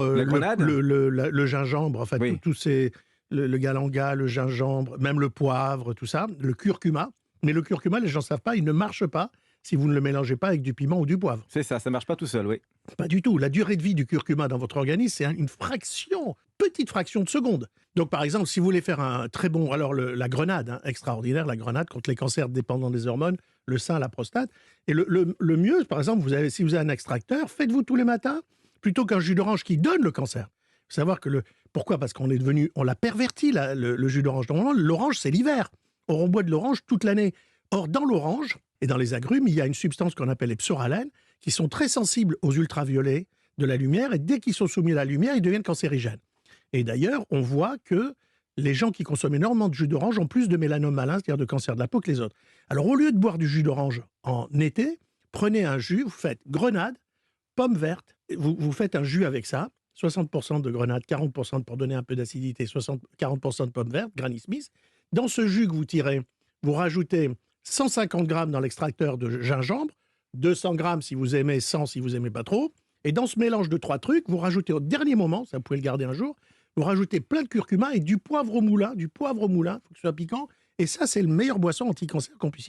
La grenade? Le gingembre, enfin Oui. tous ces le galanga, le gingembre, même le poivre, tout ça, le curcuma. Mais le curcuma, les gens ne savent pas, il ne marche pas si vous ne le mélangez pas avec du piment ou du poivre. C'est ça marche pas tout seul, oui. Pas du tout. La durée de vie du curcuma dans votre organisme, c'est une fraction, petite fraction de seconde. Donc, par exemple, si vous voulez faire un très bon... Alors, la grenade, hein, extraordinaire, la grenade contre les cancers dépendants des hormones, le sein, la prostate. Et le mieux, par exemple, si vous avez un extracteur, faites-vous tous les matins, plutôt qu'un jus d'orange qui donne le cancer. Faut savoir que pourquoi? Parce on l'a perverti, le jus d'orange. Normalement, l'orange, c'est l'hiver. Or, on boit de l'orange toute l'année. Or, dans l'orange et dans les agrumes, il y a une substance qu'on appelle les psoralènes, qui sont très sensibles aux ultraviolets de la lumière, et dès qu'ils sont soumis à la lumière, ils deviennent cancérigènes. Et d'ailleurs, on voit que les gens qui consomment énormément de jus d'orange ont plus de mélanome malin, c'est-à-dire de cancer de la peau, que les autres. Alors, au lieu de boire du jus d'orange en été, prenez un jus, vous faites grenade, pomme verte, vous faites un jus avec ça, 60% de grenade, 40% pour donner un peu d'acidité, 40% de pomme verte, Granny Smith. Dans ce jus que vous tirez, vous rajoutez 150 grammes dans l'extracteur de gingembre, 200 grammes si vous aimez, 100 si vous aimez pas trop. Et dans ce mélange de trois trucs, vous rajoutez au dernier moment, ça vous pouvez le garder un jour, vous rajoutez plein de curcuma et du poivre au moulin, il faut que ce soit piquant. Et ça, c'est le meilleur boisson anti-cancer qu'on puisse imaginer.